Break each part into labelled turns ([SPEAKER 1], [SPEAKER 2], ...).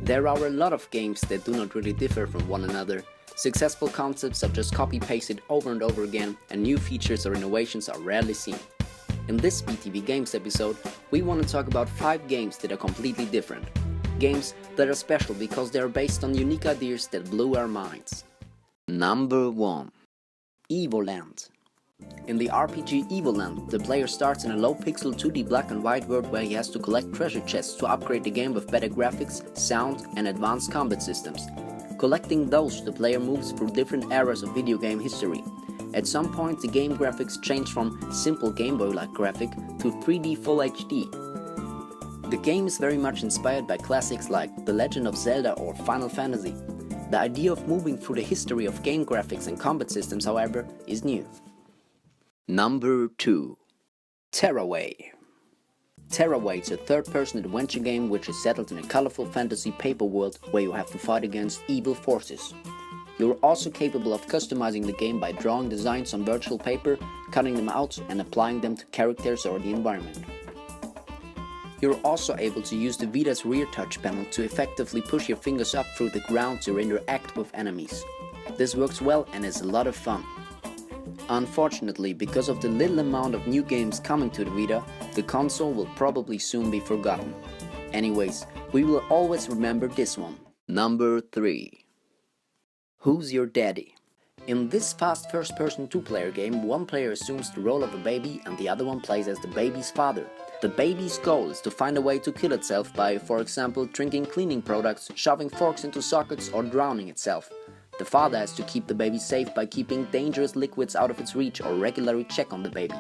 [SPEAKER 1] There are a lot of games that do not really differ from one another. Successful concepts are just copy-pasted over and over again, and new features or innovations are rarely seen. In this BTV Games episode, we want to talk about 5 games that are completely different. Games that are special because they are based on unique ideas that blew our minds. Number 1. Evilland. In the RPG Evilland, the player starts in a low-pixel 2D black and white world where he has to collect treasure chests to upgrade the game with better graphics, sound, and advanced combat systems. Collecting those, the player moves through different eras of video game history. At some point, the game graphics change from simple Game Boy-like graphic to 3D Full HD. The game is very much inspired by classics like The Legend of Zelda or Final Fantasy. The idea of moving through the history of game graphics and combat systems, however, is new. Number 2. Terraway. Terraway is a third-person adventure game which is settled in a colorful fantasy paper world where you have to fight against evil forces. You are also capable of customizing the game by drawing designs on virtual paper, cutting them out and applying them to characters or the environment. You're also able to use the Vita's rear touch panel to effectively push your fingers up through the ground to interact with enemies. This works well and is a lot of fun. Unfortunately, because of the little amount of new games coming to the Vita, the console will probably soon be forgotten. Anyways, we will always remember this one. Number 3. Who's Your Daddy? In this fast first-person two-player game, one player assumes the role of a baby and the other one plays as the baby's father. The baby's goal is to find a way to kill itself by, for example, drinking cleaning products, shoving forks into sockets or drowning itself. The father has to keep the baby safe by keeping dangerous liquids out of its reach or regularly check on the baby.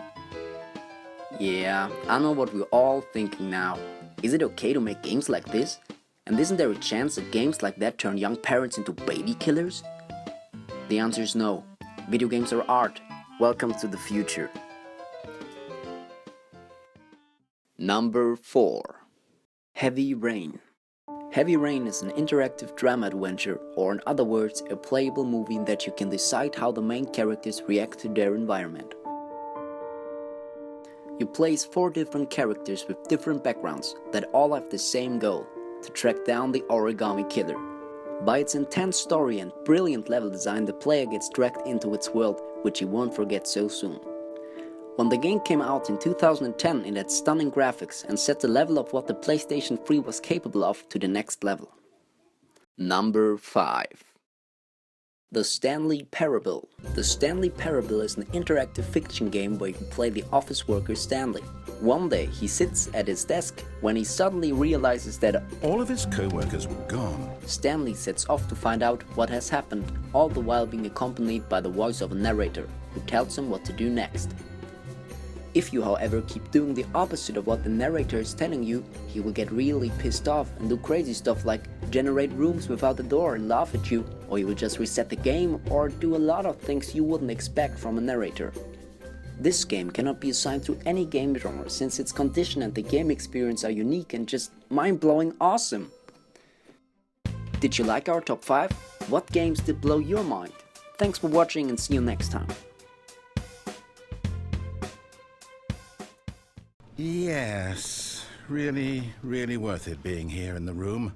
[SPEAKER 1] Yeah, I know what we're all thinking now. Is it okay to make games like this? And isn't there a chance that games like that turn young parents into baby killers? The answer is no. Video games are art. Welcome to the future. Number 4. Heavy Rain. Heavy Rain is an interactive drama adventure, or in other words, a playable movie that you can decide how the main characters react to their environment. You play as 4 different characters with different backgrounds that all have the same goal, to track down the origami killer. By its intense story and brilliant level design, the player gets dragged into its world, which he won't forget so soon. When the game came out in 2010, it had stunning graphics and set the level of what the PlayStation 3 was capable of to the next level. Number 5. The Stanley Parable. The Stanley Parable is an interactive fiction game where you can play the office worker Stanley. One day he sits at his desk when he suddenly realizes that
[SPEAKER 2] all of his co-workers were gone.
[SPEAKER 1] Stanley sets off to find out what has happened, all the while being accompanied by the voice of a narrator who tells him what to do next. If you, however, keep doing the opposite of what the narrator is telling you, he will get really pissed off and do crazy stuff like generate rooms without a door and laugh at you, or he will just reset the game or do a lot of things you wouldn't expect from a narrator. This game cannot be assigned to any game genre since its condition and the game experience are unique and just mind-blowing awesome. Did you like our top 5? What games did blow your mind? Thanks for watching and see you next time.
[SPEAKER 2] Yes, really worth it being here in the room.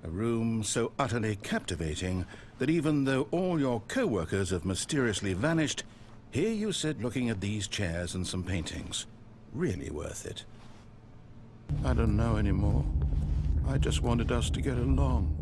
[SPEAKER 2] A room so utterly captivating that even though all your co-workers have mysteriously vanished, here you sit looking at these chairs and some paintings. Really worth it. I don't know anymore. I just wanted us to get along.